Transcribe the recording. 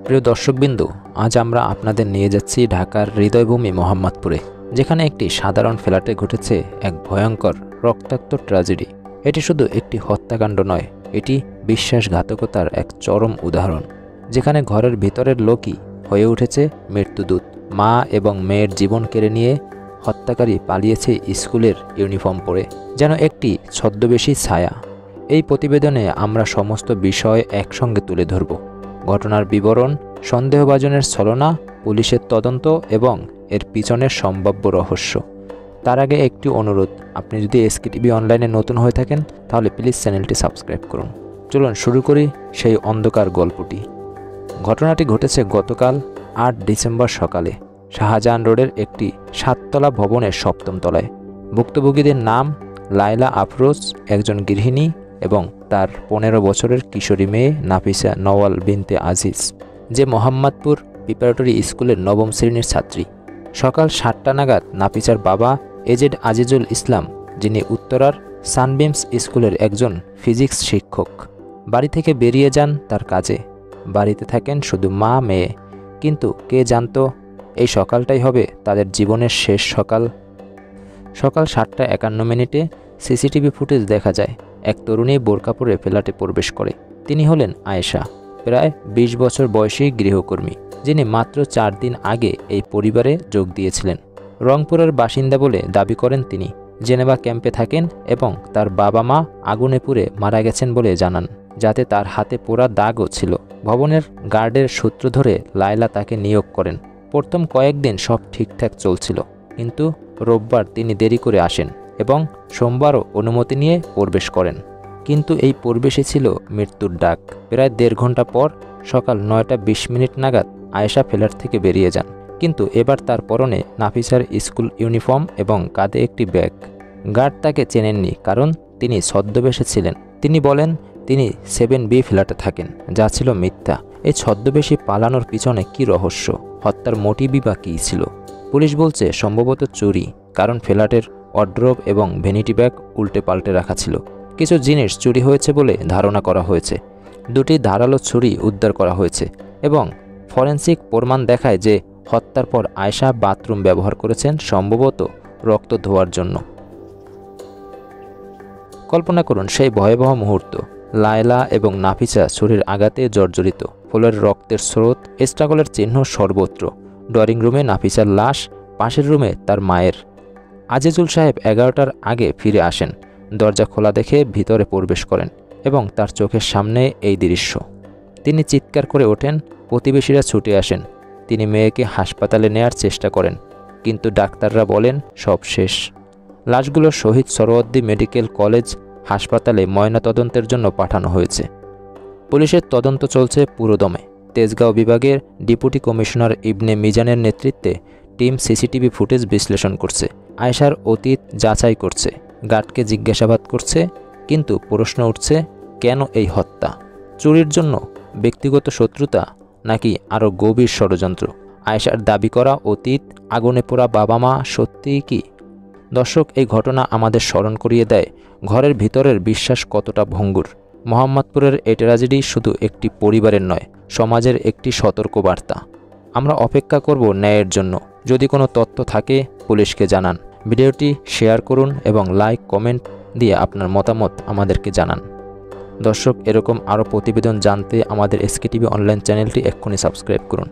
প্রিয় দর্শকবৃন্দ, আজ আমরা আপনাদের নিয়ে যাচ্ছি ঢাকার হৃদয়ভূমি মোহাম্মদপুরে, যেখানে একটি সাধারণ ফ্ল্যাটে ঘটেছে এক ভয়ঙ্কর রক্তাক্ত ট্র্যাজেডি। এটি শুধু একটি হত্যাকাণ্ড নয়, এটি বিশ্বাসঘাতকতার এক চরম উদাহরণ, যেখানে ঘরের ভিতরের লোকই হয়ে উঠেছে মৃত্যুদূত। মা এবং মেয়ের জীবন কেড়ে নিয়ে হত্যাকারী পালিয়েছে স্কুলের ইউনিফর্ম পরে, যেন একটি ছদ্মবেশী ছায়া। এই প্রতিবেদনে আমরা সমস্ত বিষয় একসঙ্গে তুলে ধরব: ঘটনার বিবরণ, সন্দেহভাজনের ছলনা, পুলিশের তদন্ত এবং এর পিছনের সম্ভাব্য রহস্য। তার আগে একটি অনুরোধ, আপনি যদি এসকেটিভি অনলাইনে নতুন হয়ে থাকেন তাহলে প্লিজ চ্যানেলটি সাবস্ক্রাইব করুন। চলুন শুরু করি সেই অন্ধকার গল্পটি। ঘটনাটি ঘটেছে গতকাল 8 ডিসেম্বর সকালে শাহজাহান রোডের একটি 7তলা ভবনের 7ম তলায়। ভুক্তভোগীদের নাম লায়লা আফরোজ, একজন গৃহিণী, এবং তার 15 বছরের কিশোরী মেয়ে নাফিসা নওয়াল বিনতে আজিজ, যে মোহাম্মদপুর প্রিপারেটরি স্কুলের 9ম শ্রেণীর ছাত্রী। সকাল 7টা নাগাদ নাফিসার বাবা এজেড আজিজুল ইসলাম, যিনি উত্তরার সানবিমস স্কুলের একজন ফিজিক্স শিক্ষক, বাড়ি থেকে বেরিয়ে যান তার কাজে। বাড়িতে থাকেন শুধু মা, মেয়ে। কিন্তু কে জানতো এই সকালটাই হবে তাদের জীবনের শেষ সকাল। সকাল 7:51 সিসিটিভি ফুটেজ দেখা যায় এক তরুণী বোরকা পরে ফ্ল্যাটে প্রবেশ করে। তিনি হলেন আয়েশা, প্রায় 20 বছর বয়সী গৃহকর্মী, যিনি মাত্র 4 দিন আগে এই পরিবারে যোগ দিয়েছিলেন। রংপুরের বাসিন্দা বলে দাবি করেন তিনি। জেনেভা ক্যাম্পে থাকেন এবং তার বাবা মা আগুনে পুড়ে মারা গেছেন বলে জানান, যাতে তার হাতে পোড়া দাগও ছিল। ভবনের গার্ডের সূত্র ধরে লায়লা তাকে নিয়োগ করেন। প্রথম কয়েকদিন সব ঠিকঠাক চলছিল, কিন্তু রোববার তিনি দেরি করে আসেন এবং সোমবারও অনুমতি নিয়ে প্রবেশ করেন। কিন্তু এই প্রবেশই ছিল মৃত্যুর ডাক। প্রায় 1.5 ঘন্টা পর সকাল 9:20 নাগাদ আয়েশা ফ্ল্যাট থেকে বেরিয়ে যান, কিন্তু এবার তার পরনে নাফিসার স্কুল ইউনিফর্ম এবং কাঁধে একটি ব্যাগ। গার্ড তাকে চেনেননি, কারণ তিনি ছদ্মবেশে ছিলেন। তিনি বলেন তিনি 7B ফ্ল্যাটে থাকেন, যা ছিল মিথ্যা। এই ছদ্মবেশী পালানোর পিছনে কী রহস্য? হত্যার মোটিভই বা কী ছিল? পুলিশ বলছে সম্ভবত চুরি, কারণ ফ্ল্যাটের ওয়ার্ড্রোব এবং ভ্যানিটি ব্যাগ উল্টে পাল্টে রাখা ছিল। কিছু জিনিস চুরি হয়েছে বলে ধারণা করা হয়েছে। 2টি ধারালো ছুরি উদ্ধার করা হয়েছে এবং ফরেনসিক প্রমাণ দেখায় যে হত্যার পর আয়েশা বাথরুম ব্যবহার করেছেন, সম্ভবত রক্ত ধোয়ার জন্য। কল্পনা করুন সেই ভয়াবহ মুহূর্ত। লায়লা এবং নাফিসা ছুরির আঘাতে জর্জরিত, ফলের রক্তের স্রোত, স্ট্রাগলের চিহ্ন সর্বত্র। ড্রয়িং রুমে নাফিসার লাশ, পাশের রুমে তার মায়ের। আজিজুল সাহেব 11টার আগে ফিরে আসেন। দরজা খোলা দেখে ভিতরে প্রবেশ করেন এবং তার চোখের সামনে এই দৃশ্য। তিনি চিৎকার করে ওঠেন। প্রতিবেশীরা ছুটে আসেন। তিনি মেয়েকে হাসপাতালে নেয়ার চেষ্টা করেন, কিন্তু ডাক্তাররা বলেন সব শেষ। লাশগুলো শহীদ সোহরাওয়ার্দী মেডিকেল কলেজ হাসপাতালে ময়নাতদন্তের জন্য পাঠানো হয়েছে। পুলিশের তদন্ত চলছে পুরোদমে। তেজগাঁও বিভাগের ডেপুটি কমিশনার ইবনে মিজানের নেতৃত্বে টিম সিসিটিভি ফুটেজ বিশ্লেষণ করছে, আয়েশার অতীত যাচাই করছে, গার্ডকে জিজ্ঞাসাবাদ করছে। কিন্তু প্রশ্ন উঠছে, কেন এই হত্যা? চুরির জন্য, ব্যক্তিগত শত্রুতা, নাকি আরও গভীর ষড়যন্ত্র? আয়েশার দাবি করা অতীত, আগুনে পোড়া বাবা মা, সত্যিই কি? দর্শক, এই ঘটনা আমাদের স্মরণ করিয়ে দেয় ঘরের ভিতরের বিশ্বাস কতটা ভঙ্গুর। মোহাম্মদপুরের এই ট্র্যাজেডি শুধু একটি পরিবারের নয়, সমাজের একটি সতর্কবার্তা। আমরা অপেক্ষা করব ন্যায়ের জন্য। যদি কোনো তথ্য থাকে পুলিশকে জানান। ভিডিওটি শেয়ার করুন এবং লাইক, কমেন্ট দিয়ে আপনার মতামত আমাদেরকে জানান। দর্শক, এরকম আরও প্রতিবেদন জানতে আমাদের এসকেটিভি অনলাইন চ্যানেলটি এক্ষুনি সাবস্ক্রাইব করুন।